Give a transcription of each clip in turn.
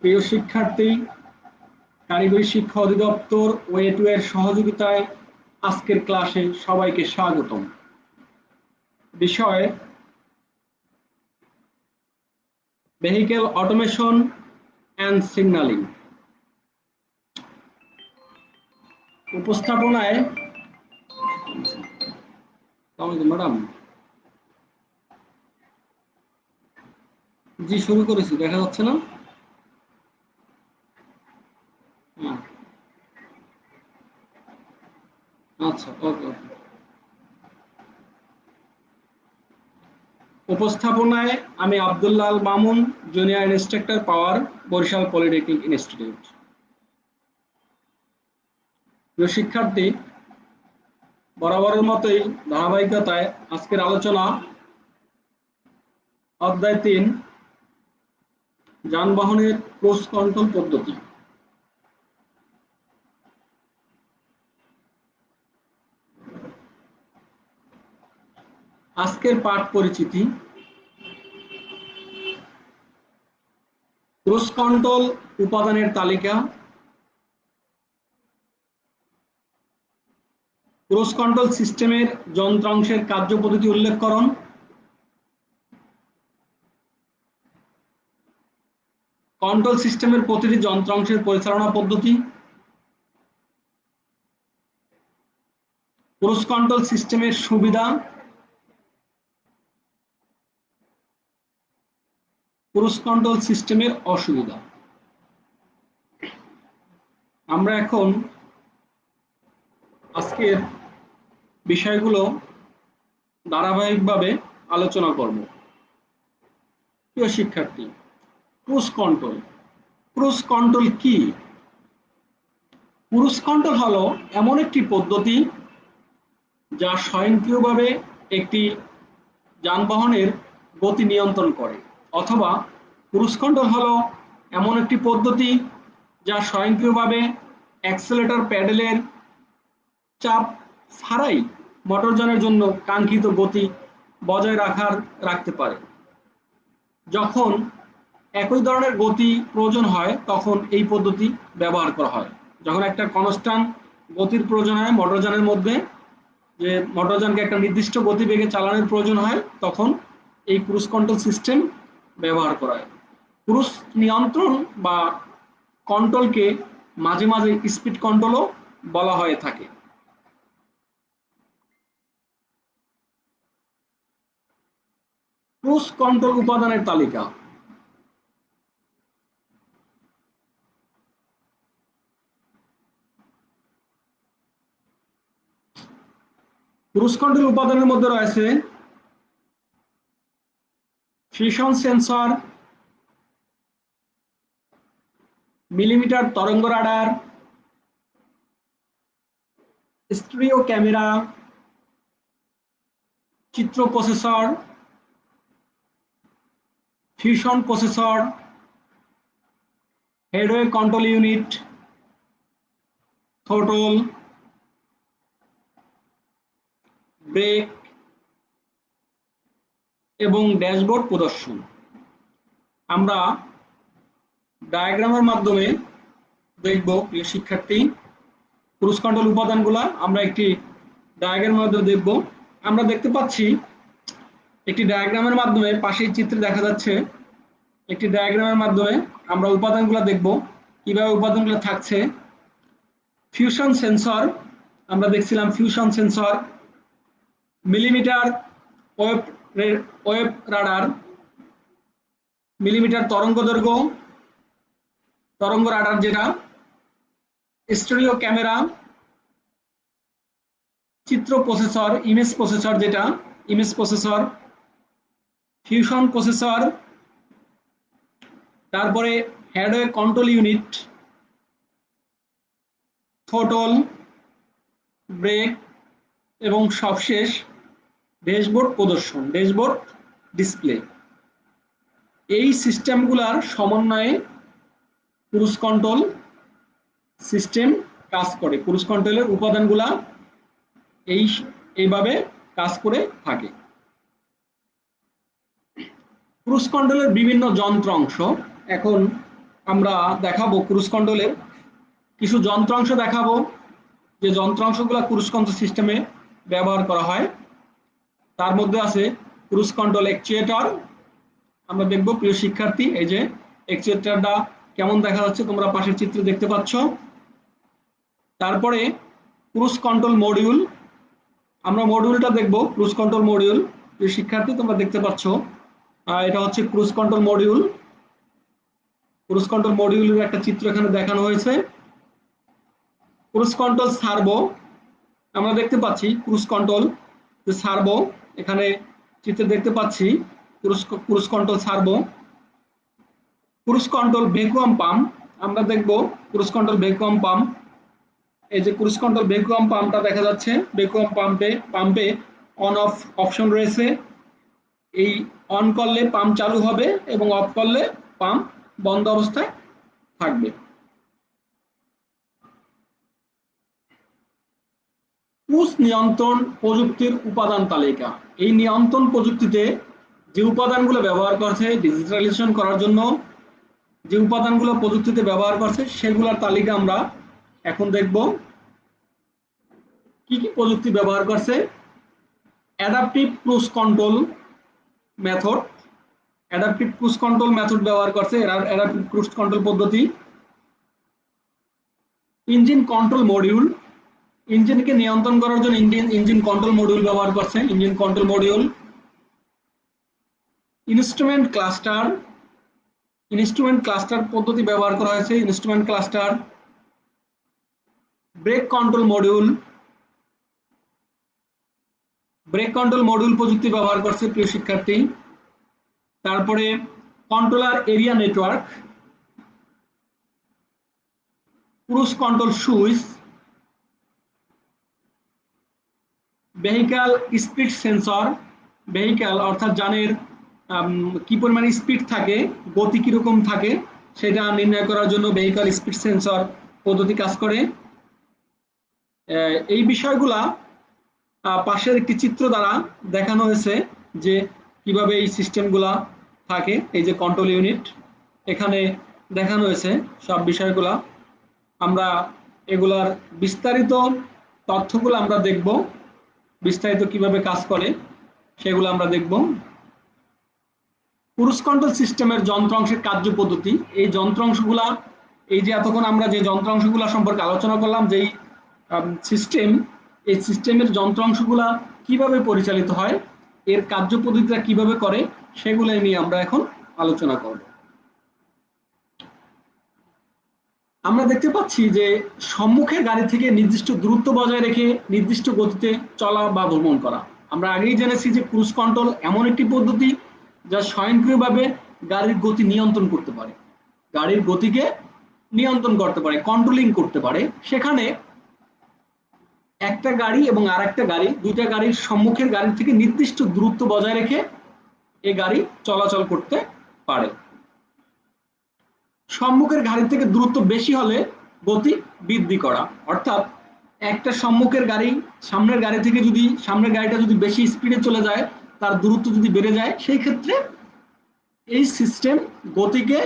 প্রিয় শিক্ষার্থী, কারিগরি শিক্ষা অধিদপ্তর ওয়ে2 এর সহযোগিতায় আজকের ক্লাসে সবাইকে স্বাগতম। বিষয় ভেহিকেল অটোমেশন অ্যান্ড সিগন্যালিং। উপস্থাপনায় ম্যাডাম জি শুরু করেছি, দেখা যাচ্ছে না? আচ্ছা, ওকে ওকে। উপস্থাপনায় আমি আব্দুল্লাহ আল মামুন, জুনিয়র ইন্সট্রাক্টর পাওয়ার, বরিশাল পলিটেকনিক ইনস্টিটিউট। প্রিয় শিক্ষার্থী, বরাবরের মতোই ধারাবাহিকতায় আজকের আলোচনা অধ্যায় 3 যানবাহনের ক্রুজ কন্ট্রোল পদ্ধতি। আজকের পাঠ পরিচিতি। ক্রুজ কন্ট্রোল উপাদানের তালিকা, ক্রুজ কন্ট্রোল সিস্টেমের যন্ত্রাংশের কার্যপদ্ধতি উল্লেখকরণ, কন্ট্রোল সিস্টেমের প্রতিটি যন্ত্রাংশের পরিচালনা পদ্ধতি, ক্রুজ কন্ট্রোল সিস্টেমের সুবিধা, ক্রুজ কন্ট্রোল সিস্টেমের অসুবিধা। আমরা এখন আজকের বিষয়গুলো ধারাবাহিকভাবে আলোচনা করব। প্রিয় শিক্ষার্থী, ক্রুজ কন্ট্রোল। ক্রুজ কন্ট্রোল কি? ক্রুজ কন্ট্রোল হলো এমন একটি পদ্ধতি যা স্বয়ংক্রিয়ভাবে একটি যানবাহনের গতি নিয়ন্ত্রণ করে, অথবা ক্রুজ কন্ট্রোল হলো এমন একটি পদ্ধতি যা স্বয়ংক্রিয়ভাবে অ্যাক্সেলেটর প্যাডেলের চাপ ছাড়াই মোটরযানের জন্য কাঙ্ক্ষিত গতি বজায় রাখতে পারে। যখন একই ধরনের গতি প্রয়োজন হয় তখন এই পদ্ধতি ব্যবহার করা হয়। যখন একটা কনস্ট্যান্ট গতির প্রয়োজন হয় মোটরযানের মধ্যে, যে মোটরযানকে একটা নির্দিষ্ট গতিবেগে চালানোর প্রয়োজন হয়, তখন এই ক্রুজ কন্ট্রোল সিস্টেম ব্যবহার করা হয়। ক্রুজ নিয়ন্ত্রণ বা কন্ট্রোলকে মাঝে মাঝে স্পিড কন্ট্রোলও বলা হয়ে থাকে। ক্রুজ কন্ট্রোল উপাদানের তালিকা। ক্রুজ কন্ট্রোল উপাদানের মধ্যে রয়েছে ফিউশন সেন্সর, মিলিমিটার তরঙ্গ রাডার, স্টিরিও ক্যামেরা, চিত্র processor, fusion processor, headway control unit, throttle, brake এবং ড্যাশবোর্ড প্রদর্শন। আমরা ডায়াগ্রামের মাধ্যমে দেখব প্রিয় শিক্ষার্থী, ক্রুজ কন্ট্রোল উপাদানগুলা আমরা একটি ডায়াগ্রামের মাধ্যমে দেখব। আমরা দেখতে পাচ্ছি একটি ডায়াগ্রামের মাধ্যমে, পাশের চিত্রে দেখা যাচ্ছে একটি ডায়াগ্রামের মাধ্যমে আমরা উপাদানগুলো দেখব, কিভাবে উপাদানগুলো থাকছে। ফিউশন সেন্সর, আমরা দেখছিলাম fusion sensor, millimetre wave radar, millimetre তরঙ্গদৈর্ঘ্য তরঙ্গ রাডার যেটা, স্টিরিও ক্যামেরা, চিত্র প্রসেসর, ইমেজ প্রসেসর যেটা, ইমেজ প্রসেসর, ফিউশন প্রসেসর, তারপরে headway control unit, throttle, brake এবং সবশেষ ড্যাশবোর্ড প্রদর্শন, ড্যাশবোর্ড ডিসপ্লে। এই সিস্টেমগুলোর সমন্বয়ে ক্রুজ কন্ট্রোল সিস্টেম কাজ করে। ক্রুজ কন্ট্রোলের উপাদানগুলা এইভাবে কাজ করে থাকে। ক্রুজ কন্ট্রোলের বিভিন্ন যন্ত্রাংশ এখন আমরা দেখাবো ক্রুজ কন্ট্রোলের কিছু যন্ত্রাংশ দেখাবো, যে যন্ত্রাংশগুলো ক্রুজ কন্ট্রোল সিস্টেমে ব্যবহার করা হয়। তার মধ্যে আছে ক্রুজ কন্ট্রোল অ্যাকচুয়েটর। আমরা দেখব প্রিয় শিক্ষার্থী, এই যে অ্যাকচুয়েটরটা কেমন দেখা যাচ্ছে তোমরা পাশের চিত্রে দেখতে পাচ্ছ। তারপরে ক্রুজ কন্ট্রোল মডিউল, আমরা মডিউলটা দেখব ক্রুজ কন্ট্রোল মডিউল। প্রিয় শিক্ষার্থী তোমরা দেখতে পাচ্ছ এটা হচ্ছে cruise control module. Cruise control মডিউলের একটা চিত্র এখানে দেখানো হয়েছে। ক্রুজ কন্ট্রোল সার্ভো, আমরা দেখতে পাচ্ছি ক্রুজ কন্ট্রোল যে সার্ভো এখানে চিত্রে দেখতে পাচ্ছি cruise control servo. Cruise control vacuum pump, আমরা দেখব ক্রুজ কন্ট্রোল ভ্যাকুয়াম পাম্প। এই যে ক্রুজ কন্ট্রোল ভ্যাকুয়াম পাম্পটা দেখা যাচ্ছে, ভ্যাকুয়াম পাম্পে অন অফ অপশন রয়েছে। এই অন করলে পাম্প চালু হবে এবং অফ করলে পাম্প বন্ধ অবস্থায় থাকবে। পুশ নিয়ন্ত্রণ প্রযুক্তির উপাদান তালিকা, এই নিয়ন্ত্রণ প্রযুক্তিতে যে উপাদানগুলো ব্যবহার করছে ডিজিটালাইজেশন করার জন্য, যে উপাদানগুলো প্রযুক্তিতে ব্যবহার করছে সেগুলোর তালিকা আমরা এখন দেখব। কি কি প্রযুক্তি ব্যবহার করছে? Adaptive cruise control method, adaptive cruise control method ব্যবহার করছে, অ্যাডাপটিভ ক্রুজ কন্ট্রোল পদ্ধতি। ইঞ্জিন কন্ট্রোল মডিউল, ইঞ্জিনকে নিয়ন্ত্রণ করার জন্য ইঞ্জিন কন্ট্রোল মডিউল ব্যবহার করছে, engine control module. Instrument cluster, instrument cluster পদ্ধতি ব্যবহার করা হয়েছে, instrument cluster. Brake control module, brake control module প্রযুক্তি ব্যবহার করছে প্রিয় শিক্ষার্থী। তারপরে controller area network, cruise control switch, vehicle speed sensor, vehicle অর্থাৎ যানের কি পরিমাণ স্পিড থাকে, গতি কিরকম থাকে সেটা নির্ণয় করার জন্য ভেহিক্যাল স্পিড সেন্সর পদ্ধতি কাজ করে। এই বিষয়গুলা পাশের একটি চিত্র দ্বারা দেখানো হয়েছে যে কিভাবে এই সিস্টেমগুলা থাকে। এই যে কন্ট্রোল ইউনিট এখানে দেখানো হয়েছে সব বিষয়গুলা, আমরা এগুলার বিস্তারিত তথ্যগুলো আমরা দেখব, বিস্তারিত কিভাবে কাজ করে সেগুলো আমরা দেখব। ক্রুজ কন্ট্রোল সিস্টেমের যন্ত্রাংশের কার্য পদ্ধতি, এই যন্ত্রাংশগুলা, এই যে এতক্ষণ আমরা যে যন্ত্রাংশগুলা সম্পর্কে আলোচনা করলাম, যেই সিস্টেম, এই সিস্টেমের যন্ত্রাংশগুলা কিভাবে পরিচালিত হয়, এর কার্য পদ্ধতিটা কিভাবে করে সেগুলো নিয়ে আমরা এখন আলোচনা করব। আমরা দেখতে পাচ্ছি যে সম্মুখের গাড়ি থেকে নির্দিষ্ট দূরত্ব বজায় রেখে নির্দিষ্ট গতিতে চলা বা ভ্রমণ করা। আমরা আগেই জেনেছি যে ক্রুজ কন্ট্রোল এমন একটি পদ্ধতি যা স্বয়ংক্রিয়ভাবে গাড়ির গতি নিয়ন্ত্রণ করতে পারে, গাড়ির গতিকে নিয়ন্ত্রণ করতে পারে, কন্ট্রোলিং করতে পারে। সেখানে একটা গাড়ি এবং আর একটা গাড়ি, দুইটা গাড়ির সম্মুখের গাড়ি থেকে নির্দিষ্ট দূরত্ব বজায় রেখে এই গাড়ি চলাচল করতে পারে। সম্মুখের গাড়ি থেকে দূরত্ব বেশি হলে গতি বৃদ্ধি করা, অর্থাৎ একটা সম্মুখের গাড়ি সামনের গাড়ি থেকে যদি সামনের গাড়িটা যদি বেশি স্পিডে চলে যায়, তার দূরত্ব যদি বেড়ে যায়, সেই ক্ষেত্রে এই সিস্টেম গতিকে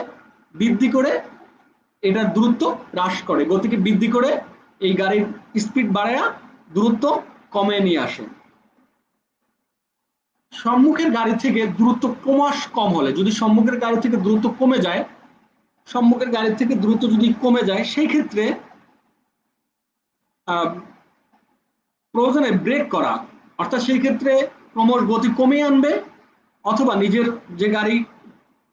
বৃদ্ধি করে এটার দূরত্ব হ্রাস করে, গতিকে বৃদ্ধি করে এই গাড়ির স্পিড বাড়ায়া দূরত্ব কমে নিয়ে আসে। সম্মুখের গাড়ি থেকে দূরত্ব ক্রমশ কম হলে, যদি সম্মুখের গাড়ি থেকে দূরত্ব কমে যায়, সম্মুখের গাড়ি থেকে দূরত্ব যদি কমে যায়, সেই ক্ষেত্রে প্রয়োজনে ব্রেক করা, অর্থাৎ সেই ক্ষেত্রে ক্রমশ গতি কমিয়ে আনবে, অথবা নিজের যে গাড়ি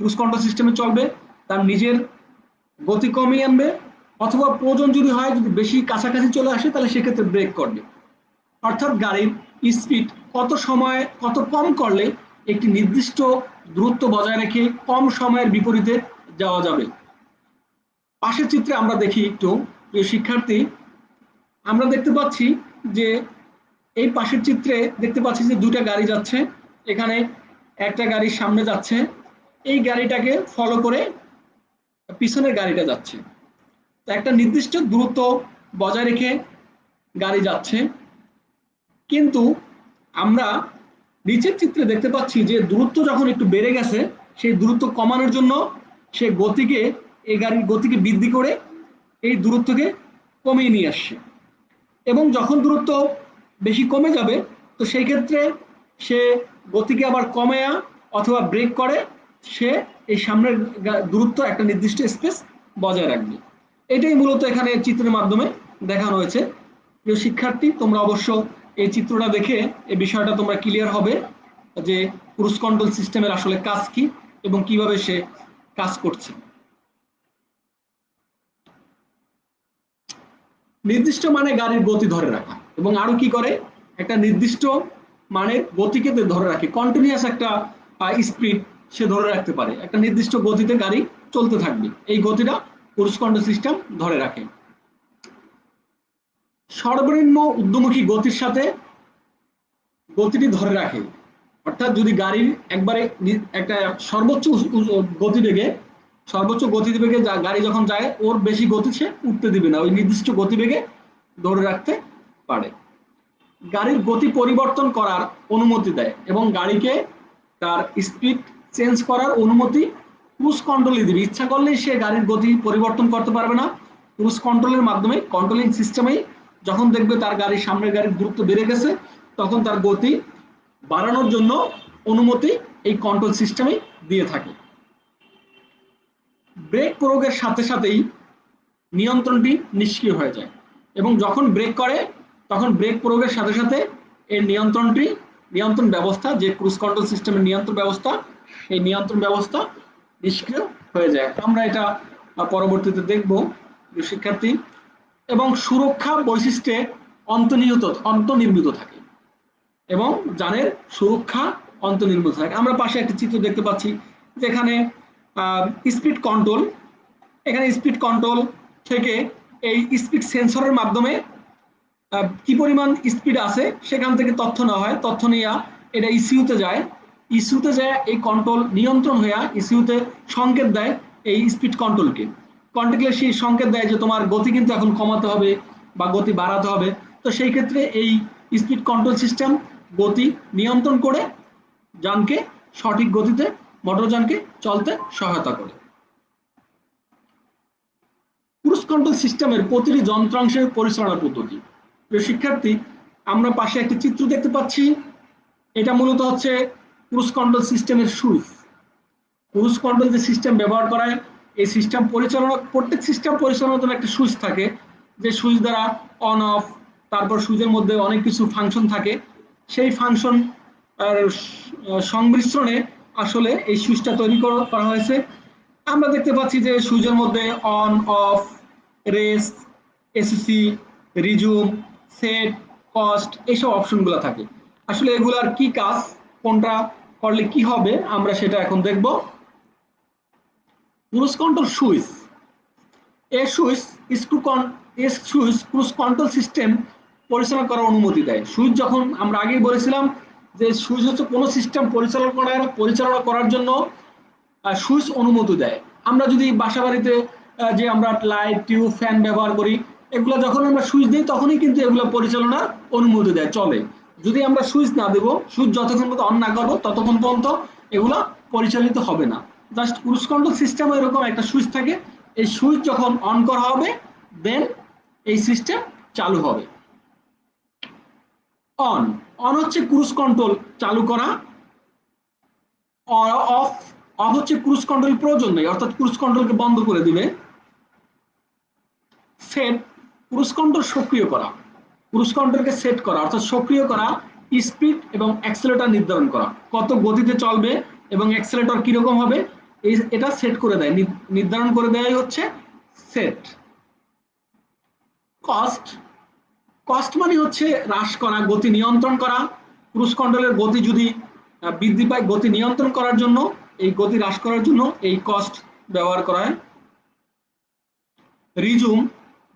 ক্রুজ কন্ট্রোল সিস্টেমে চলবে তার নিজের গতি কমিয়ে আনবে, অথবা প্রয়োজন যদি হয়, যদি বেশি কাছাকাছি চলে আসে তাহলে সেক্ষেত্রে ব্রেক করবে। অর্থাৎ গাড়ির স্পিড কত সময় কত কম করলে একটি নির্দিষ্ট দূরত্ব বজায় রেখে কম সময়ের বিপরীতে যাওয়া যাবে। পাশের চিত্রে আমরা দেখি একটু, প্রিয় শিক্ষার্থী, আমরা দেখতে পাচ্ছি যে এই পাশের চিত্রে দেখতে পাচ্ছি যে দুটা গাড়ি যাচ্ছে, এখানে একটা গাড়ির সামনে যাচ্ছে, এই গাড়িটাকে ফলো করে পিছনের গাড়িটা যাচ্ছে, একটা নির্দিষ্ট দূরত্ব বজায় রেখে গাড়ি যাচ্ছে। কিন্তু আমরা নিচের চিত্রে দেখতে পাচ্ছি যে দূরত্ব যখন একটু বেড়ে গেছে, সেই দূরত্ব কমানোর জন্য সে গতিকে এই গাড়ির গতিকে বৃদ্ধি করে এই দূরত্বকে কমিয়ে নিয়ে আসছে। এবং যখন দূরত্ব বেশি কমে যাবে তো সেই ক্ষেত্রে সে গতিকে আবার কমায়া অথবা ব্রেক করে সে এই সামনের দূরত্ব একটা নির্দিষ্ট স্পেস বজায় রাখবে। এটাই মূলত এখানে চিত্রের মাধ্যমে দেখানো হয়েছে। প্রিয় শিক্ষার্থী, তোমরা অবশ্য এই চিত্রটা দেখে এই বিষয়টা তোমরা ক্লিয়ার হবে যে ক্রুজ কন্ট্রোল সিস্টেমের আসলে কাজ কি এবং কিভাবে সে কাজ করছে। নির্দিষ্ট মানে গাড়ির গতি ধরে রাখা এবং আরো কি করে একটা নির্দিষ্ট মানের গতিকে ধরে রাখে, কন্টিনিউয়াস একটা স্পিড সে ধরে রাখতে পারে, একটা নির্দিষ্ট গতিতে গাড়ি চলতে থাকবে, এই গতিটা ক্রুজ কন্ট্রোল সিস্টেম ধরে রাখে। সর্বনিম্ন ঊর্ধ্বমুখী গতির সাথে গতিটি ধরে রাখে, অর্থাৎ যদি গাড়ির একবারে একটা সর্বোচ্চ গতিবেগে গাড়ি যখন যায় ওর বেশি গতি সে উঠতে দিবে না, ওই নির্দিষ্ট গতিবেগে ধরে রাখতে পারে। গাড়ির গতি পরিবর্তন করার অনুমতি দেয় এবং গাড়িকে তার স্পিড চেঞ্জ করার অনুমতি ক্রুজ কন্ট্রোলই দিবে। ইচ্ছা করলেই সে গাড়ির গতি পরিবর্তন করতে পারবে না, ক্রুজ কন্ট্রোলের মাধ্যমে কন্ট্রোলিং সিস্টেমেই যখন দেখবে তার গাড়ির সামনের গাড়ির দূরত্ব বেড়ে গেছে তখন তার গতি বাড়ানোর জন্য অনুমতি এই কন্ট্রোল সিস্টেমেই দিয়ে থাকে। ব্রেক প্রয়োগের সাথে সাথেই নিয়ন্ত্রণটি নিষ্ক্রিয় হয়ে যায় এবং যখন ব্রেক করে তখন ব্রেক প্রয়োগের সাথে সাথে এর নিয়ন্ত্রণ ব্যবস্থা, যে ক্রুজ কন্ট্রোল সিস্টেমের নিয়ন্ত্রণ ব্যবস্থা, এই নিয়ন্ত্রণ ব্যবস্থা নিষ্ক্রিয় হয়ে যায়। আমরা এটা পরবর্তীতে দেখব শিক্ষার্থী। এবং সুরক্ষা বৈশিষ্ট্যে অন্তর্নির্মিত থাকে এবং যানের সুরক্ষা অন্তর্নির্মিত থাকে। আমরা পাশে একটা চিত্র দেখতে পাচ্ছি যেখানে স্পিড কন্ট্রোল, এখানে স্পিড কন্ট্রোল থেকে এই স্পিড সেন্সরের মাধ্যমে কি পরিমাণ স্পিড আছে সেখান থেকে তথ্য নেওয়া হয়, তথ্য নিয়ে এটা ইসিউতে যায়, ইসিউতে যায় এই কন্ট্রোল নিয়ন্ত্রণ হয়ে ইসিউতে সংকেত দেয় এই স্পিড কন্ট্রোলকে, কন্ট্রোলে সেই সংকেত দেয় যে তোমার গতি কিন্তু এখন কমাতে হবে বা গতি বাড়াতে হবে। তো সেই ক্ষেত্রে এই স্পিড কন্ট্রোল সিস্টেম গতি নিয়ন্ত্রণ করে যানকে সঠিক গতিতে মোটরযানকে চলতে সহায়তা করে। ক্রুজ কন্ট্রোল সিস্টেমের প্রতিটি যন্ত্রাংশের পরিচালনা পদ্ধতি। প্রিয় শিক্ষার্থী, আমরা পাশে একটি চিত্র দেখতে পাচ্ছি, এটা মূলত হচ্ছে ক্রুজ কন্ট্রোল সিস্টেমের সুইচ। ক্রুজ কন্ট্রোল যে সিস্টেম ব্যবহার করায় এই সিস্টেম পরিচালনা, প্রত্যেক সিস্টেম পরিচালনার জন্য একটা সুইচ থাকে, যে সুইচ দ্বারা অন অফ, তারপর সুইচের মধ্যে অনেক কিছু ফাংশন থাকে, সেই ফাংশন সংমিশ্রণে আসলে এই সুইচটা তৈরি করা হয়েছে। আমরা দেখতে পাচ্ছি যে সুইচের মধ্যে on off, res, ACC, resume, set, coast এইসব অপশনগুলো থাকে। আসলে এগুলার কি কাজ, কোনটা করলে কি হবে আমরা সেটা এখন দেখব। ক্রুজ কন্ট্রোল সুইচ, এই সুইচ ক্রুজ কন্ট্রোল সিস্টেম পরিচালনা করার অনুমতি দেয়। সুইচ যখন আমরা আগেই বলেছিলাম যে সুইচ হচ্ছে কোনো সিস্টেম পরিচালনা করার জন্য সুইচ অনুমতি দেয়। আমরা যদি বাসা বাড়িতে যে আমরা লাইট, টিউব, ফ্যান ব্যবহার করি, এগুলো যখন আমরা সুইচ দিই তখনই কিন্তু এগুলো পরিচালনার অনুমতি দেয়, চলে। যদি আমরা সুইচ না দেব, সুইচ যতক্ষণ পর্যন্ত অন না করবো ততক্ষণ পর্যন্ত এগুলো পরিচালিত হবে না। জাস্ট ক্রুজ কন্ট্রোল সিস্টেম এরকম একটা সুইচ থাকে, এই সুইচ যখন অন করা হবে দেন এই সিস্টেম চালু হবে। অন অন হচ্ছে ক্রুজ কন্ট্রোল চালু করা, অফ অফ হচ্ছে ক্রুজ কন্ট্রোল প্রয়োজন নেই, অর্থাৎ ক্রুজ কন্ট্রোলকে বন্ধ করে দিবে। সেট ক্রুজ কন্ট্রোল সক্রিয় করা, ক্রুজ কন্ট্রোলকে সেট করা অর্থাৎ সক্রিয় করা, স্পিড এবং অ্যাক্সেলেটর নির্ধারণ করা, কত গতিতে চলবে এবং অ্যাক্সেলেটর কিরকম হবে এটা সেট করে দেয়, নির্ধারণ করে দেয় হচ্ছে সেট। কস্ট, কস্ট মানে হচ্ছে হ্রাস করা, গতি নিয়ন্ত্রণ করা। ক্রুজ কন্ট্রোলের গতি যদি বৃদ্ধি পায়, গতি নিয়ন্ত্রণ করার জন্য, এই গতি হ্রাস করার জন্য এই কস্ট ব্যবহার করা হয়। রিজুম,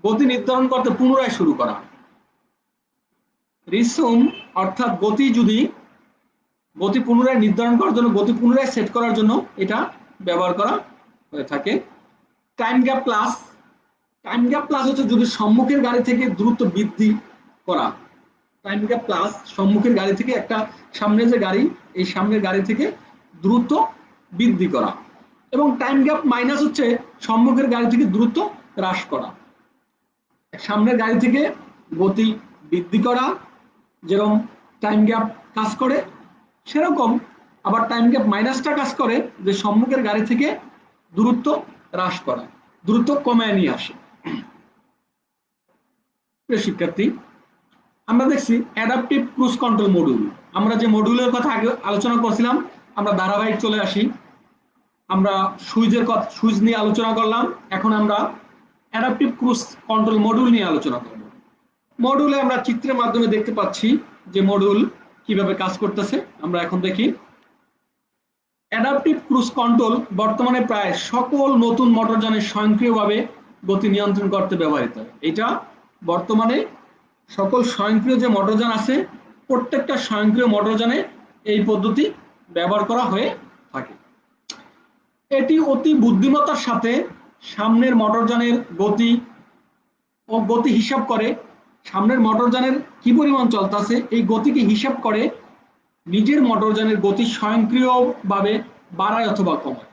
গতি নির্ধারণ করতে পুনরায় শুরু করা। রিসুম অর্থাৎ গতি পুনরায় নির্ধারণ করার জন্য, গতি পুনরায় সেট করার জন্য এটা ব্যবহার করা হয়ে থাকে। Time gap plus, time gap plus হচ্ছে যদি সম্মুখের গাড়ি থেকে দ্রুত বৃদ্ধি করা, টাইম গ্যাপ প্লাস সম্মুখের গাড়ি থেকে একটা সামনে যে গাড়ি, এই সামনের গাড়ি থেকে দ্রুত বৃদ্ধি করা। এবং টাইম গ্যাপ মাইনাস হচ্ছে সম্মুখের গাড়ি থেকে দূরত্ব হ্রাস করা। সামনের গাড়ি থেকে গতি বৃদ্ধি করা যেরকম টাইম গ্যাপ কাজ করে, সেরকম আবার টাইম গ্যাপ মাইনাসটা কাজ করে যে সম্মুখের গাড়ি থেকে দূরত্ব হ্রাস করা, দূরত্ব কমায় নিয়ে আসে। প্রিয় শিক্ষার্থী, আমরা দেখছি অ্যাডাপটিভ ক্রুজ কন্ট্রোল মডিউল। আমরা যে মডিউলের কথা আগে আলোচনা করছিলাম, আমরা ধারাবাহিক চলে আসি। আমরা সুইচ নিয়ে আলোচনা করলাম, এখন আমরা অ্যাডাপটিভ ক্রুজ কন্ট্রোল মডিউল নিয়ে আলোচনা করব। মডিউলে আমরা চিত্রের মাধ্যমে দেখতে পাচ্ছি যে মডিউল কিভাবে কাজ করতেছে। আমরা এখন দেখি। অ্যাডাপটিভ ক্রুজ কন্ট্রোল বর্তমানে প্রায় সকল নতুন মোটরযানে স্বয়ংক্রিয়ভাবে গতি নিয়ন্ত্রণ করতে ব্যবহৃত হয়। এটা বর্তমানে সকল স্বয়ংক্রিয় যে মোটরযান আছে, প্রত্যেকটা স্বয়ংক্রিয় মোটরযানে এই পদ্ধতি ব্যবহার করা হয়ে থাকে। এটি অতি বুদ্ধিমত্তার সাথে সামনের মোটরযানের গতি ও গতি হিসাব করে, সামনের মোটরযানের কি পরিমাণ চলতেছে এই গতিকে হিসাব করে নিজের মোটরযানের গতি স্বয়ংক্রিয়ভাবে বাড়ায় অথবা কমায়।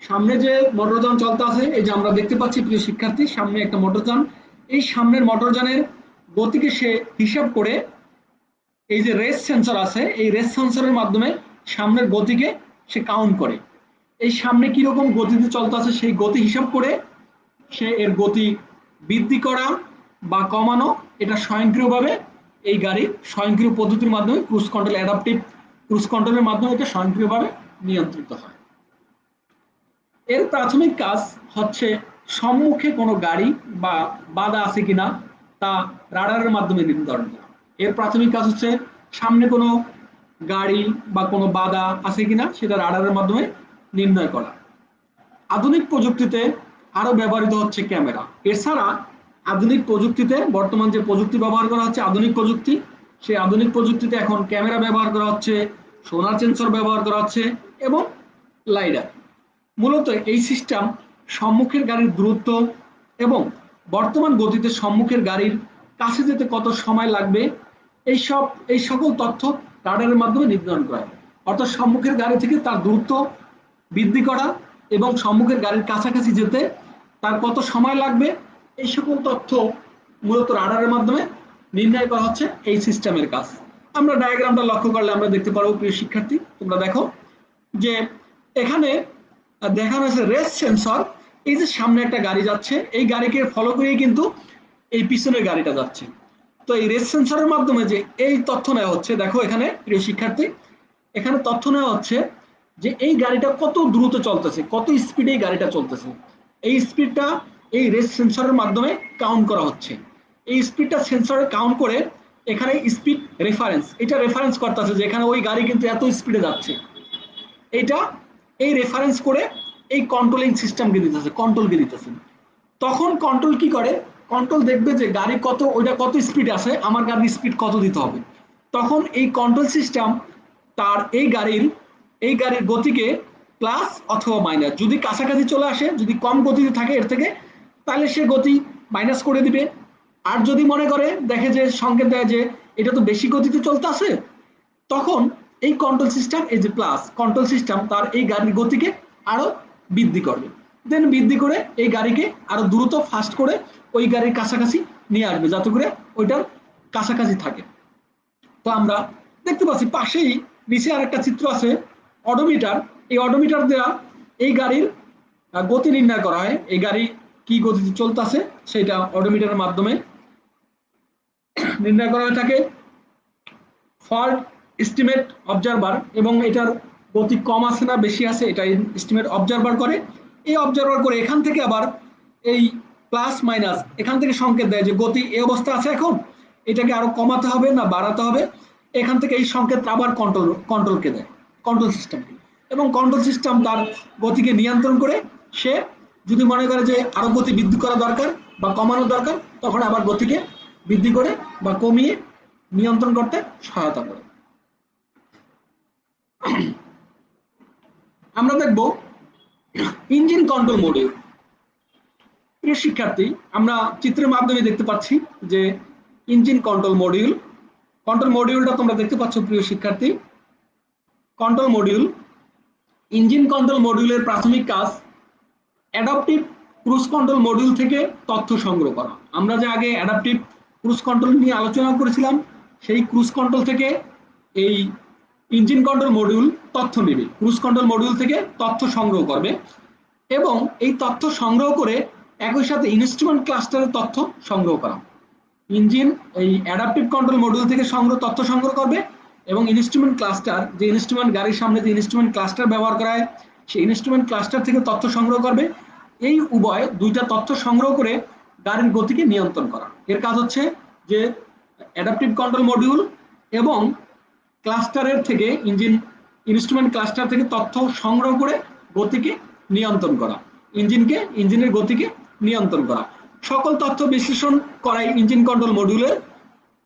সামনে যে মোটরযান চলতে আছে, এই যে আমরা দেখতে পাচ্ছি প্রিয় শিক্ষার্থী, সামনে একটা মোটরযান, এই সামনের মোটরযানের গতিকে সে হিসাব করে এই যে রেস সেন্সর আছে, এই রেস সেন্সরের মাধ্যমে সামনের গতিকে সে কাউন্ট করে। এই সামনে কিরকম গতিতে চলতে আছে সেই গতি হিসাব করে সে এর গতি বৃদ্ধি করা বা কমানো, এটা স্বয়ংক্রিয়ভাবে এই গাড়ির স্বয়ংক্রিয় পদ্ধতির মাধ্যমে ক্রুজ কন্ট্রোল, অ্যাডাপটিভ ক্রুজ কন্ট্রোলের মাধ্যমে এটা স্বয়ংক্রিয়ভাবে নিয়ন্ত্রিত হয়। এর প্রাথমিক কাজ হচ্ছে সম্মুখে কোনো গাড়ি বা বাধা আছে কিনা তা রাডারের মাধ্যমে নির্ধারণ করা। এর প্রাথমিক কাজ হচ্ছে সামনে কোনো গাড়ি বা কোনো বাধা আছে কিনা সেটা রাডারের মাধ্যমে নির্ণয় করা। আধুনিক প্রযুক্তিতে আরো ব্যবহৃত হচ্ছে ক্যামেরা। এছাড়া আধুনিক প্রযুক্তিতে বর্তমান যে প্রযুক্তি ব্যবহার করা হচ্ছে আধুনিক প্রযুক্তি, সেই আধুনিক প্রযুক্তিতে এখন ক্যামেরা ব্যবহার করা হচ্ছে, সোনার সেন্সর ব্যবহার করা হচ্ছে এবং লাইডার। মূলত এই সিস্টেম সম্মুখের গাড়ির দূরত্ব এবং বর্তমান গতিতে সম্মুখের গাড়ির কাছে যেতে কত সময় লাগবে এই সকল তথ্য রাডারের মাধ্যমে নির্ধারণ করা হয়। অর্থাৎ সম্মুখের গাড়ি থেকে তার দূরত্ব বৃদ্ধি করা এবং সম্মুখের গাড়ির কাছাকাছি যেতে তার কত সময় লাগবে এই সকল তথ্য মূলত রাডারের মাধ্যমে নির্ণয় করা হচ্ছে এই সিস্টেমের কাজ। আমরা ডায়াগ্রামটা লক্ষ্য করলে আমরা দেখতে পারবো প্রিয় শিক্ষার্থী, তোমরা দেখো যে এখানে দেখানো হয়েছে রেস সেন্সর। এই যে সামনে একটা গাড়ি যাচ্ছে, এই গাড়িকে ফলো করেই কিন্তু এই পিছনের গাড়িটা যাচ্ছে। তো এই রেস সেন্সরের মাধ্যমে যে এই তথ্য নেওয়া হচ্ছে, দেখো এখানে প্রিয় শিক্ষার্থী, এখানে তথ্য নেওয়া হচ্ছে যে এই গাড়িটা কত দ্রুত চলতেছে, কত স্পিডে এই গাড়িটা চলতেছে। এই স্পিডটা এই রেস সেন্সরের মাধ্যমে কাউন্ট করা হচ্ছে। এই স্পিডটা সেন্সরে কাউন্ট করে এখানে স্পিড রেফারেন্স, এটা রেফারেন্স করতেছে যে এখানে ওই গাড়ি কিন্তু এত স্পিডে যাচ্ছে। এটা এই রেফারেন্স করে এই কন্ট্রোলিং সিস্টেমকে দিতেছে, কন্ট্রোলকে দিতেছে। তখন কন্ট্রোল কি করে, কন্ট্রোল দেখবে যে গাড়ি কত, ওইটা কত স্পিড আছে, আমার গাড়ির স্পিড কত দিতে হবে। তখন এই কন্ট্রোল সিস্টেম তার এই গাড়ির গতিকে প্লাস অথবা মাইনাস, যদি কাছাকাছি চলে আসে, যদি কম গতিতে থাকে এর থেকে, তাহলে সে গতি মাইনাস করে দিবে। আর যদি মনে করে দেখে যে সংকেত দেয় যে এটা তো বেশি গতিতে চলতে আছে, তখন এই কন্ট্রোল সিস্টেম, এই যে প্লাস কন্ট্রোল সিস্টেম, তার এই গাড়ির গতিকে আরো বৃদ্ধি করবে। দেন বৃদ্ধি করে এই গাড়িকে আরো দ্রুত ফাস্ট করে ওই গাড়ির কাছাকাছি নিয়ে আসবে, যাতে করে ওইটার কাছাকাছি থাকে। তো আমরা দেখতে পাচ্ছি পাশেই নিচে আরেকটা চিত্র আছে, অডোমিটার। এই অডোমিটার দ্বারা এই গাড়ির গতি নির্ণয় করা হয়, এই গাড়ি কি গতিতে চলতেছে সেটা অডোমিটারের মাধ্যমে নির্ণয় করা হয়ে থাকে। ফল্ট এস্টিমেট অবজারভার, এবং এটার গতি কম আছে না বেশি আছে এটা এস্টিমেট অবজারভার করে। এই অবজারভার করে এখান থেকে আবার এই প্লাস মাইনাস এখান থেকে সংকেত দেয় যে গতি এই অবস্থা আছে, এখন এটাকে আরো কমাতে হবে না বাড়াতে হবে। এখান থেকে এই সংকেত আবার কন্ট্রোলকে দেয়, কন্ট্রোল সিস্টেমকে, এবং কন্ট্রোল সিস্টেম তার গতিকে নিয়ন্ত্রণ করে সে যদি মনে করে যে আরো গতি বৃদ্ধি করা দরকার বা কমানো দরকার, তখন আবার গতিকে বৃদ্ধি করে বা কমিয়ে নিয়ন্ত্রণ করতে সহায়তা করে। আমরা দেখব ইঞ্জিন কন্ট্রোল মডিউল। প্রিয় শিক্ষার্থী, আমরা চিত্রের মাধ্যমে দেখতে পাচ্ছি যে ইঞ্জিন কন্ট্রোল মডিউল, কন্ট্রোল মডিউলটা তোমরা দেখতে পাচ্ছ প্রিয় শিক্ষার্থী। কন্ট্রোল মডিউল ইঞ্জিন কন্ট্রোল মডিউলের প্রাথমিক কাজ অ্যাডাপটিভ ক্রুজ কন্ট্রোল মডিউল থেকে তথ্য সংগ্রহ করা। আমরা যে আগে অ্যাডাপটিভ ক্রুজ কন্ট্রোল নিয়ে আলোচনা করেছিলাম, সেই ক্রুজ কন্ট্রোল থেকে এই ইঞ্জিন কন্ট্রোল মডিউল তথ্য নেবে, ক্রুজ কন্ট্রোল মডিউল থেকে তথ্য সংগ্রহ করবে এবং এই তথ্য সংগ্রহ করে একই সাথে ইনস্ট্রুমেন্ট ক্লাস্টারের তথ্য সংগ্রহ করা। ইঞ্জিন এই অ্যাডাপটিভ কন্ট্রোল মডিউল থেকে তথ্য সংগ্রহ করবে এবং ইনস্ট্রুমেন্ট ক্লাস্টার, যে ইনস্ট্রুমেন্ট গাড়ির সামনে যে ইনস্ট্রুমেন্ট ক্লাস্টার ব্যবহার করা হয় সেই ইনস্ট্রুমেন্ট ক্লাস্টার থেকে তথ্য সংগ্রহ করবে। এই উভয় দুইটা তথ্য সংগ্রহ করে গাড়ির গতিকে নিয়ন্ত্রণ করা। এর কাজ হচ্ছে যে অ্যাডাপটিভ কন্ট্রোল মডিউল এবং ক্লাস্টারের থেকে ইনস্ট্রুমেন্ট ক্লাস্টার থেকে তথ্য সংগ্রহ করে গতিকে নিয়ন্ত্রণ করা, ইঞ্জিনের গতিকে নিয়ন্ত্রণ করা। সকল তথ্য বিশ্লেষণ করাই engine control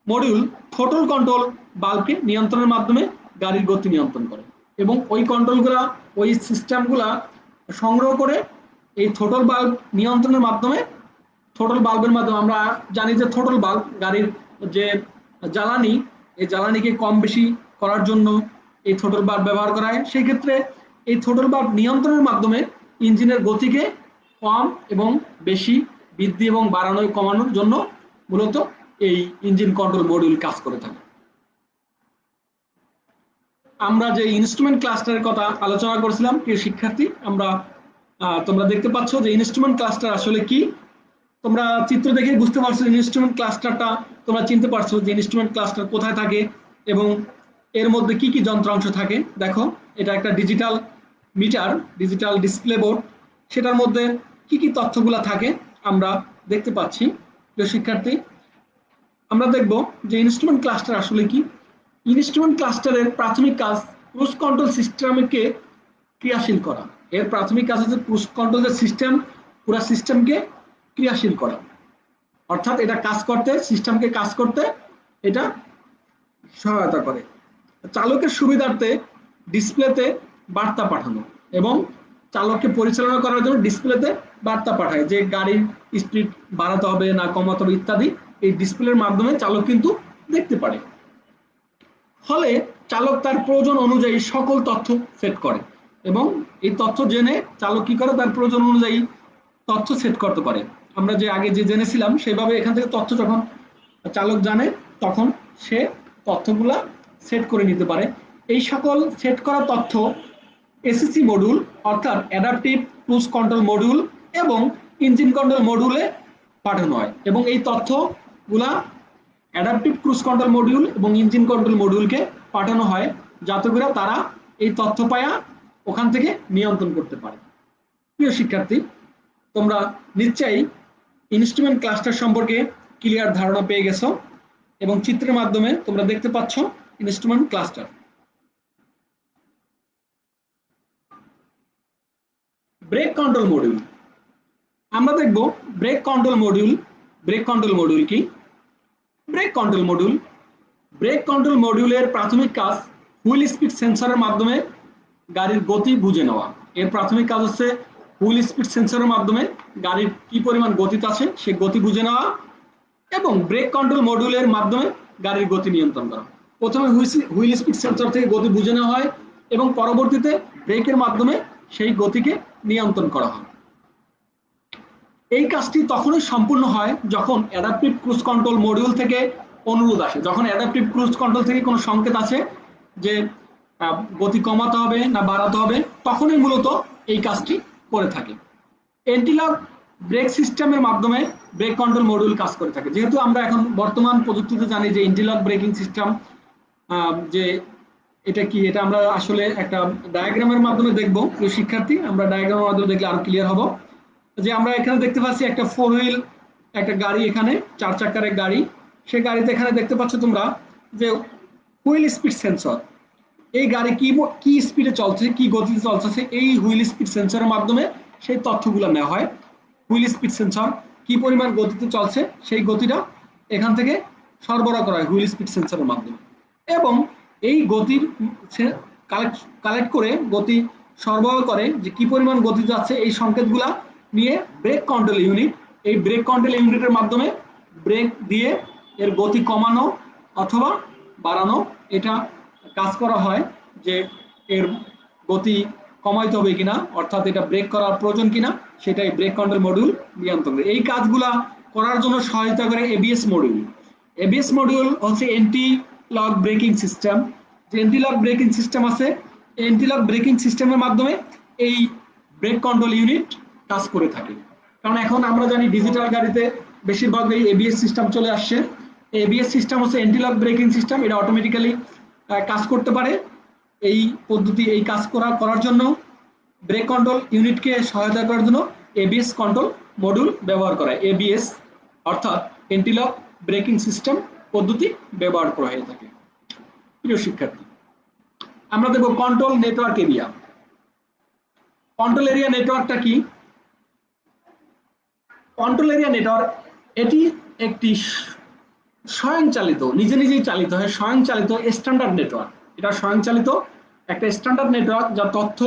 module throttle control বাল্বকে নিয়ন্ত্রণের মাধ্যমে গাড়ির গতি নিয়ন্ত্রণ করে এবং ওই কন্ট্রোলগুলা, ওই সিস্টেমগুলা সংগ্রহ করে এই থ্রোটল বাল্ব নিয়ন্ত্রণের মাধ্যমে, থ্রোটল বাল্বের মাধ্যমে আমরা জানি যে থ্রোটল বাল্ব গাড়ির যে জ্বালানি, এই জ্বালানিকে কম বেশি করার জন্য এই থ্রোটল বাল্ব ব্যবহার করা হয়। সেই ক্ষেত্রে এই থ্রোটল বাল্ব নিয়ন্ত্রণের মাধ্যমে ইঞ্জিনের গতিকে কম এবং বেশি, বৃদ্ধি এবং বাড়ানো কমানোর জন্য মূলত এই ইঞ্জিন কন্ট্রোল মডিউল কাজ করে থাকে। আমরা যে ইনস্ট্রুমেন্ট ক্লাস্টারের কথা আলোচনা করেছিলাম, প্রিয় শিক্ষার্থী, তোমরা দেখতে পাচ্ছ যে ইনস্ট্রুমেন্ট ক্লাস্টার আসলে কি। তোমরা চিত্র দেখে বুঝতে পারছো ইনস্ট্রুমেন্ট ক্লাস্টারটা, তোমরা চিনতে পারছো যে ইনস্ট্রুমেন্ট ক্লাস্টার কোথায় থাকে এবং এর মধ্যে কি কি যন্ত্রাংশ থাকে। দেখো, এটা একটা digital meter, digital display board, সেটার মধ্যে কি কি তথ্যগুলা থাকে আমরা দেখতে পাচ্ছি। প্রিয় শিক্ষার্থী, আমরা দেখব যে ইনস্ট্রুমেন্ট ক্লাস্টার আসলে কি। ইনস্ট্রুমেন্ট ক্লাস্টারের প্রাথমিক কাজ ক্রুজ কন্ট্রোল সিস্টেমকে ক্রিয়াশীল করা। এর প্রাথমিক কাজ হচ্ছে ক্রুজ কন্ট্রোল সিস্টেম, পুরো সিস্টেমকে ক্রিয়াশীল করা, অর্থাৎ এটা কাজ করতে, সিস্টেমকে কাজ করতে এটা সহায়তা করে। চালকের সুবিধার্থে ডিসপ্লেতে বার্তা পাঠানো এবং চালককে পরিচালনা করার জন্য ডিসপ্লেতে বার্তা পাঠায় যে গাড়ির স্পিড বাড়াতে হবে না কমাতে হবে ইত্যাদি, এই ডিসপ্লের মাধ্যমে চালক কিন্তু দেখতে পারে। ফলে চালক তার প্রয়োজন অনুযায়ী সকল তথ্য সেট করে এবং এই তথ্য জেনে চালক কি করে, তার প্রয়োজন অনুযায়ী তথ্য সেট করতে পারে। আমরা যে আগে যে জেনেছিলাম সেভাবে এখান থেকে তথ্য যখন চালক জানে তখন সে তথ্যগুলা সেট করে নিতে পারে। এই সকল সেট করা তথ্য এসিসি মডিউল অর্থাৎ অ্যাডাপটিভ ক্রুজ কন্ট্রোল মডিউল এবং ইঞ্জিন কন্ট্রোল মডিউলে পাঠানো হয় এবং এই তথ্যগুলা অ্যাডাপটিভ ক্রুজ কন্ট্রোল মডিউল এবং ইঞ্জিন কন্ট্রোল মডিউলকে পাঠানো হয় যাতে করে তারা এই তথ্য পায়া ওখান থেকে নিয়ন্ত্রণ করতে পারে। প্রিয় শিক্ষার্থী, তোমরা নিশ্চয়ই ইনস্ট্রুমেন্ট ক্লাস্টার সম্পর্কে ক্লিয়ার ধারণা পেয়ে গেছো এবং চিত্রের মাধ্যমে তোমরা দেখতে পাচ্ছ instrument cluster. Brake control module, আমরা দেখব break control module. Brake control module কি? ব্রেক কন্ট্রোল মডিউলের প্রাথমিক কাজ হুইল স্পিড সেন্সরের মাধ্যমে গাড়ির গতি বুঝে নেওয়া। এর প্রাথমিক কাজ হচ্ছে হুইল স্পিড সেন্সরের মাধ্যমে গাড়ির কি পরিমাণ গতিতে আছে সে গতি বুঝে নেওয়া এবং ব্রেক কন্ট্রোল মডিউলের মাধ্যমে গাড়ির গতি নিয়ন্ত্রণ করা। প্রথমে হুইল স্পিড সেন্সর থেকে গতি বুঝে নেওয়া হয় এবং পরবর্তীতে ব্রেকের মাধ্যমে সেই গতিকে নিয়ন্ত্রণ করা হয়। এই কাজটি তখনই সম্পূর্ণ হয় যখন অ্যাডাপটিভ ক্রুজ কন্ট্রোল মডিউল থেকে অনুরোধ আসে, যখন অ্যাডাপটিভ ক্রুজ কন্ট্রোল থেকে কোনো সংকেত আসে যে গতি কমাতে হবে না বাড়াতে হবে, তখনই মূলত এই কাজটি করে থাকে। এন্টিলক ব্রেক সিস্টেমের মাধ্যমে ব্রেক কন্ট্রোল মডিউল কাজ করে থাকে। যেহেতু আমরা এখন বর্তমান প্রযুক্তিতে জানি যে এন্টিলক ব্রেকিং সিস্টেম যে এটা কি, এটা আমরা আসলে একটা ডায়াগ্রামের মাধ্যমে দেখবো। শিক্ষার্থী, আমরা ডায়াগ্রামের মাধ্যমে দেখলে আরো ক্লিয়ার হবো। যে আমরা এখানে দেখতে পাচ্ছি একটা 4 হুইল একটা গাড়ি, এখানে 4 চাকার গাড়ি। সেই গাড়িতে এখানে দেখতে পাচ্ছ তোমরা যে হুইল স্পিড সেন্সর, এই গাড়ি কি স্পিডে চলছে, কি গতিতে চলছে, এই হুইল স্পিড সেন্সরের মাধ্যমে সেই তথ্যগুলো নেওয়া হয়। হুইল স্পিড সেন্সর কি পরিমাণ গতিতে চলছে সেই গতিটা এখান থেকে সরবরাহ করা হয় হুইল স্পিড সেন্সরের মাধ্যমে এবং এই গতির কালেক্ট করে গতি সরবরাহ করে যে কি পরিমাণ গতি যাচ্ছে এই সংকেতগুলা নিয়ে ব্রেক কন্ট্রোল ইউনিট, এই ব্রেক কন্ট্রোল ইউনিটের মাধ্যমে ব্রেক দিয়ে এর গতি কমানো অথবা বাড়ানো এটা কাজ করা হয়। যে এর গতি কমাইতে হবে কিনা, অর্থাৎ এটা ব্রেক করার প্রয়োজন কিনা, সেটাই ব্রেক কন্ট্রোল মডিউল নিয়ন্ত্রণ করে। এই কাজগুলা করার জন্য সহায়তা করে এবিএস মডিউল। এবিএস মডিউল হচ্ছে এন্টি লক ব্রেকিং সিস্টেম। যে এন্টি লক ব্রেকিং সিস্টেম আছে, এন্টি লক ব্রেকিং সিস্টেমের মাধ্যমে এই ব্রেক কন্ট্রোল ইউনিট কাজ করে থাকে। কারণ এখন আমরা জানি ডিজিটাল গাড়িতে বেশিরভাগ এই এবিএস সিস্টেম চলে আসছে। এবিএস সিস্টেম হচ্ছে এন্টি লক ব্রেকিং সিস্টেম, এটা অটোমেটিক্যালি কাজ করতে পারে। এই পদ্ধতি, এই কাজ করার জন্য ব্রেক কন্ট্রোল ইউনিটকে সহায়তা করার জন্য এবিএস কন্ট্রোল মডিউল ব্যবহার করা হয়। এবিএস অর্থাৎ এন্টি লক ব্রেকিং সিস্টেম পদ্ধতি ব্যবহার করা হয়ে থাকে। প্রিয় শিক্ষার্থী, আমরা দেখব control network area. Control area নেটওয়ার্কটা কি? কন্ট্রোল এরিয়া নেটওয়ার্ক এটি একটি স্বয়ংচালিত, নিজে নিজেই চালিত হয়, স্বয়ংচালিত স্ট্যান্ডার্ড নেটওয়ার্ক। এটা স্বয়ংচালিত একটা স্ট্যান্ডার্ড নেটওয়ার্ক যা তথ্য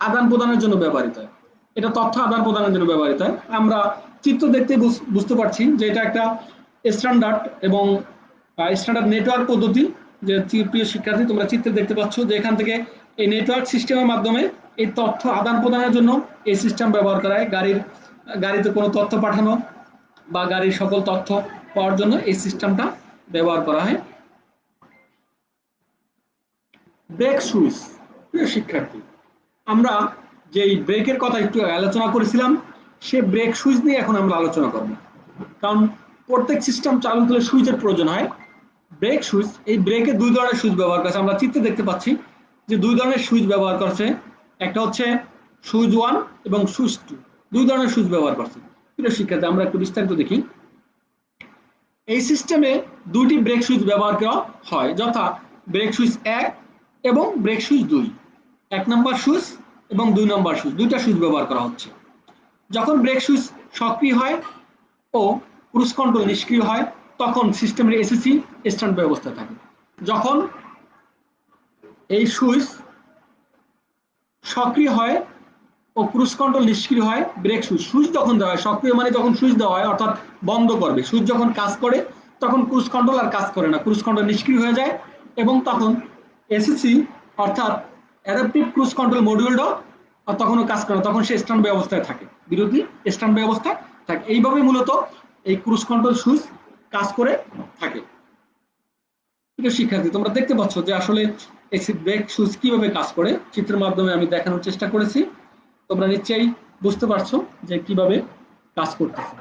আদান প্রদানের জন্য ব্যবহৃত হয়। এটা তথ্য আদান প্রদানের জন্য ব্যবহৃত হয়। আমরা চিত্র দেখতে বুঝতে পারছি যে এটা একটা স্ট্যান্ডার্ড এবং স্ট্যান্ডার্ড নেটওয়ার্ক পদ্ধতি। যে প্রিয় শিক্ষার্থী, তোমরা চিত্রে দেখতে পাচ্ছ যে এখান থেকে এই নেটওয়ার্ক সিস্টেমের মাধ্যমে এই তথ্য আদান প্রদানের জন্য এই সিস্টেম ব্যবহার করা হয়। গাড়িতে কোনো তথ্য পাঠানো বা গাড়ির সকল তথ্য পাওয়ার জন্য এই সিস্টেমটা ব্যবহার করা হয়। Brake switch. প্রিয় শিক্ষার্থী, আমরা যে ব্রেকের কথা একটু আলোচনা করেছিলাম, সে ব্রেক সুইচ নিয়ে এখন আমরা আলোচনা করব। কারণ প্রত্যেক সিস্টেম চালু হলে সুইচের প্রয়োজন হয়। ব্রেক সুইচ, এই ব্রেকে দুই ধরনের সুইচ ব্যবহার করছে। আমরা চিত্রে দেখতে পাচ্ছি যে দুই ধরনের সুইচ ব্যবহার করছে। একটা হচ্ছে সুইচ 1 এবং সুইচ 2, দুই ধরনের সুইচ ব্যবহার করছে। প্রিয় শিক্ষার্থী, আমরা একটু বিস্তারিত দেখি। এই সিস্টেমে দুটি ব্রেক সুইচ ব্যবহার করা হয়, যথা ব্রেক সুইচ 1 এবং ব্রেক সুইচ 2। 1 নম্বর সুইচ এবং 2 নম্বর সুইচ, দুইটা সুইচ ব্যবহার করা হচ্ছে। যখন ব্রেক সুইচ সক্রিয় হয় ও ক্রুজ কন্ট্রোল নিষ্ক্রিয় হয়, তখন সিস্টেমের এসিসি স্ট্যান্ড অবস্থায় থাকে। যখন এই সুইচ সক্রিয় হয় ও ক্রুজ কন্ট্রোল নিষ্ক্রিয় হয়, ব্রেক সুইচ যখন দেওয়া হয়, সক্রিয় মানে যখন সুইচ দেওয়া হয় অর্থাৎ বন্ধ করবে, সুইচ যখন কাজ করে তখন ক্রুজ কন্ট্রোল আর কাজ করে না, ক্রুজ কন্ট্রোল নিষ্ক্রিয় হয়ে যায় এবং তখন এসিসি অর্থাৎ অ্যাডাপটিভ ক্রুজ কন্ট্রোল মডিউলটা তখনও কাজ করে না, তখন সে স্ট্যান্ড বাই অবস্থায় থাকে, বিরতি স্ট্যান্ড বাই অবস্থায় থাকে। এইভাবে মূলত এই ক্রুজ কন্ট্রোল সুইচ কাজ করে থাকে। শিক্ষার্থী, তোমরা দেখতে পাচ্ছ যে আসলে এই ব্রেক সুইচ কিভাবে কাজ করে, চিত্রের মাধ্যমে আমি দেখানোর চেষ্টা করেছি। তোমরা নিশ্চয়ই বুঝতে পারছো যে কিভাবে কাজ করতেছে।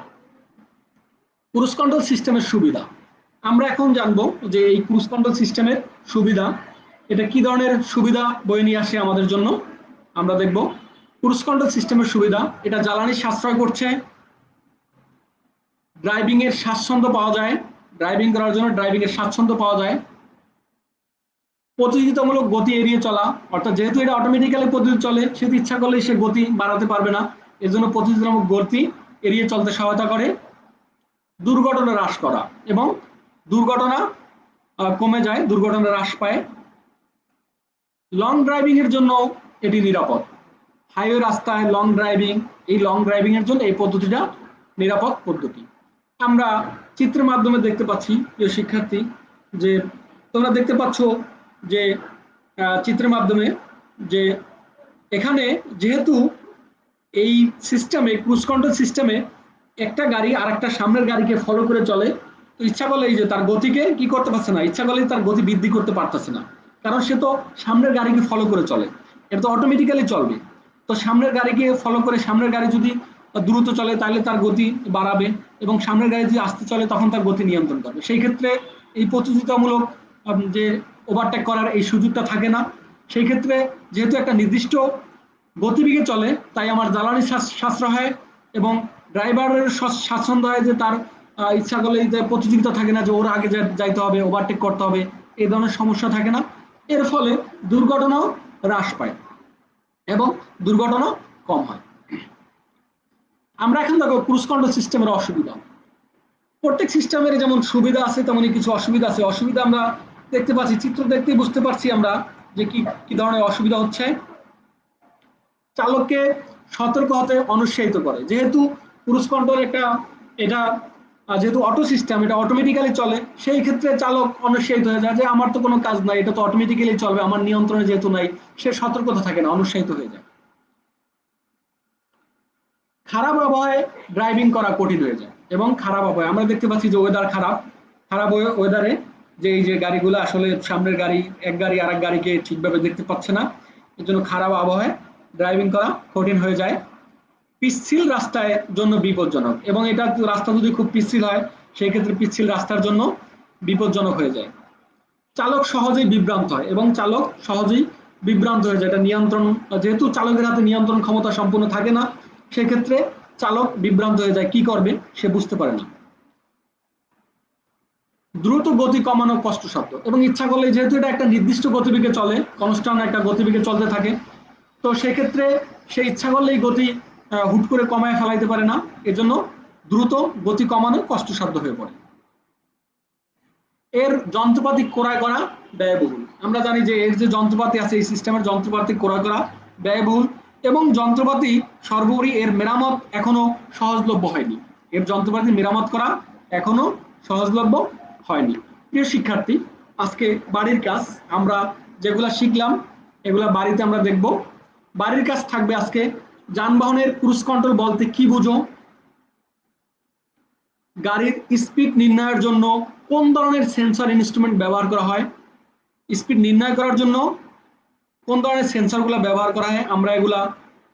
ক্রুজ কন্ট্রোল সিস্টেমের সুবিধা আমরা এখন জানবো যে এই ক্রুজ কন্ট্রোল সিস্টেমের সুবিধা, এটা কি ধরনের সুবিধা বয়ে নিয়ে আসে আমাদের জন্য। আমরা দেখব ক্রুজ কন্ট্রোল সিস্টেমের সুবিধা। এটা জ্বালানি সাশ্রয় করছে, ড্রাইভিং এর স্বাচ্ছন্দ্য পাওয়া যায়, ড্রাইভিং করার জন্য ড্রাইভিং এর স্বাচ্ছন্দ্য পাওয়া যায়। প্রতিযোগিতামূলক গতি এড়িয়ে চলা, অর্থাৎ যেহেতু এটা অটোমেটিক্যালি পদ্ধতি চলে, সেহেতু ইচ্ছা করলে সে গতি বাড়াতে পারবে না, এজন্য প্রতিযোগিতামূলক গতি এড়িয়ে চলতে সহায়তা করে। দুর্ঘটনা হ্রাস করা এবং দুর্ঘটনা কমে যায়, দুর্ঘটনা হ্রাস পায়। লং ড্রাইভিং এর জন্য এটি নিরাপদ, হাইওয়ে রাস্তায় লং ড্রাইভিং, এই লং ড্রাইভিং এর জন্য এই পদ্ধতিটা নিরাপদ পদ্ধতি। আমরা চিত্রের মাধ্যমে দেখতে পাচ্ছি প্রিয় শিক্ষার্থী, যে তোমরা দেখতে পাচ্ছ যে চিত্রের মাধ্যমে যে এখানে যেহেতু এই সিস্টেমে, ক্রুজ কন্ট্রোল সিস্টেমে একটা গাড়ি আর একটা সামনের গাড়িকে ফলো করে চলে, তো ইচ্ছা করলে এই যে তার গতিকে কি করতে পারছে না, ইচ্ছা করলে তার গতি বৃদ্ধি করতে পারতেছে না, কারণ সে তো সামনের গাড়িকে ফলো করে চলে, এটা তো অটোমেটিক্যালি চলবে। তো সামনের গাড়িকে ফলো করে সামনের গাড়ি যদি দ্রুত চলে তাহলে তার গতি বাড়াবে, এবং সামনের গাড়ি যদি আস্তে চলে তখন তার গতি নিয়ন্ত্রণ করবে। সেই ক্ষেত্রে এই প্রতিযোগিতামূলক যে ওভারটেক করার এই সুযোগটা থাকে না। সেই ক্ষেত্রে যেহেতু একটা নির্দিষ্ট গতিবেগে চলে, তাই আমার জ্বালানি সাশ্রয় হয় এবং ড্রাইভারের স্বাচ্ছন্দ্য হয়, যে তার ইচ্ছা করলে প্রতিযোগিতা থাকে না যে ওর আগে যাইতে হবে, ওভারটেক করতে হবে, এই ধরনের সমস্যা থাকে না। এর ফলে দুর্ঘটনাও হ্রাস পায় এবং দুর্ঘটনা কম হয়। আমরা এখন দেখো ক্রুজ কন্ট্রোল সিস্টেমের অসুবিধা। প্রত্যেক সিস্টেমের যেমন সুবিধা আছে তেমনি কিছু অসুবিধা আছে। অসুবিধা আমরা দেখতে পাচ্ছি, চিত্র দেখতেই বুঝতে পারছি আমরা যে কি ধরনের অসুবিধা হচ্ছে। চালককে সতর্ক হতে অনুৎসাহিত করে, যেহেতু ক্রুজ কন্ট্রোল এটা যেহেতু অটো সিস্টেম, এটা অটোমেটিক্যালি চলে, সেই ক্ষেত্রে চালক অনুৎসাহিত হয়ে যায় যে আমার তো কোনো কাজ নাই, এটা তো অটোমেটিক্যালি চলবে, আমার নিয়ন্ত্রণে যেহেতু নাই, সে সতর্কতা থাকে না, অনুৎসাহিত হয়ে যায়। খারাপ আবহাওয়ায় ড্রাইভিং করা কঠিন হয়ে যায় এবং খারাপ আবহাওয়া আমরা দেখতে পাচ্ছি যে ওয়েদার খারাপ, খারাপ ওয়েদারে যে এই যে গাড়িগুলো আসলে সামনের গাড়ি এক গাড়ি আরেক গাড়িকে ঠিকভাবে দেখতে পাচ্ছে না, এর জন্য খারাপ আবহাওয়ায় ড্রাইভিং করা কঠিন হয়ে যায়। পিচ্ছিল রাস্তায় জন্য বিপজ্জনক, এবং এটা রাস্তা যদি খুব পিচ্ছিল হয় সেই ক্ষেত্রে পিচ্ছিল রাস্তার জন্য বিপজ্জনক হয়ে যায়। চালক সহজেই বিভ্রান্ত হয় এবং চালক সহজেই বিভ্রান্ত হয়ে যায়, এটা নিয়ন্ত্রণ যেহেতু চালকের হাতে নিয়ন্ত্রণ ক্ষমতা সম্পূর্ণ থাকে না, সেক্ষেত্রে চালক বিভ্রান্ত হয়ে যায়, কি করবে সে বুঝতে পারে না। দ্রুত গতি কমানো কষ্টসাধ্য এবং ইচ্ছা করলে যেহেতু এটা একটা নির্দিষ্ট গতিবেগে চলে, কনস্ট্যান্ট একটা গতিবেগে চলতে থাকে, তো সেক্ষেত্রে সে ইচ্ছা করলেই গতি হুট করে কমায় ফেলাইতে পারে না, এজন্য দ্রুত গতি কমানো কষ্টসাধ্য হয়ে পড়ে। এর যন্ত্রপাতি ক্রয় করা ব্যয়বহুল। আমরা জানি যে এর যে যন্ত্রপাতি আছে এই সিস্টেমের যন্ত্রপাতি ক্রয় করা ব্যয়বহুল এবং যন্ত্রপাতি সর্বোপরি এর মেরামত এখনো সহজলভ্য হয়নি, এর যন্ত্রপাতি মেরামত করা এখনো সহজলভ্য হয়নি। প্রিয় শিক্ষার্থী, আজকে বাড়ির কাজ আমরা যেগুলা শিখলাম এগুলা বাড়িতে আমরা দেখব। বাড়ির কাজ থাকবে আজকে যানবাহনের ক্রুজ কন্ট্রোল বলতে কি বুঝো, গাড়ির স্পিড নির্ণয়ের জন্য কোন ধরনের সেন্সর ইনস্ট্রুমেন্ট ব্যবহার করা হয়, স্পিড নির্ণয় করার জন্য কোন ধরনের সেন্সরগুলো ব্যবহার করা হয়, আমরা এগুলা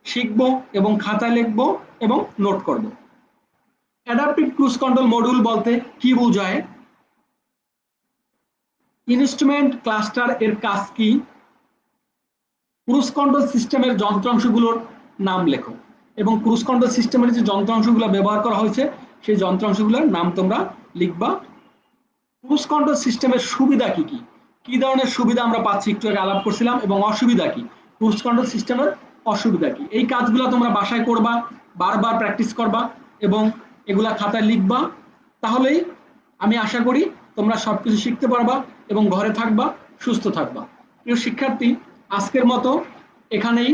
শিখব এবং খাতায় লিখব এবং নোট করব। অ্যাডাপটিভ ক্রুজ কন্ট্রোল মডিউল বলতে কি বোঝায়, ইনস্ট্রুমেন্ট ক্লাস্টার এর কাজ কি, ক্রুজ কন্ট্রোল সিস্টেমের যন্ত্রাংশগুলোর নাম লেখো এবং ক্রুজ কন্ট্রোল সিস্টেমের যে যন্ত্রাংশগুলো ব্যবহার করা হয়েছে সেই যন্ত্রাংশগুলোর নাম তোমরা লিখবা। ক্রুজ কন্ট্রোল সিস্টেমের সুবিধা কি কি, কি ধরনের সুবিধা আমরা পাচ্ছি একটু আগে আলাপ করছিলাম, এবং অসুবিধা কি, ক্রুজ কন্ট্রোল সিস্টেমের অসুবিধা কি। এই কাজগুলো তোমরা বাসায় করবা, বারবার প্র্যাকটিস করবা এবং এগুলা খাতায় লিখবা, তাহলেই আমি আশা করি তোমরা সবকিছু শিখতে পারবা এবং ঘরে থাকবা, সুস্থ থাকবা। প্রিয় শিক্ষার্থী, আজকের মতো এখানেই,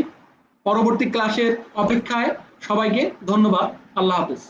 পরবর্তী ক্লাসের অপেক্ষায় সবাইকে ধন্যবাদ। আল্লাহ হাফেজ।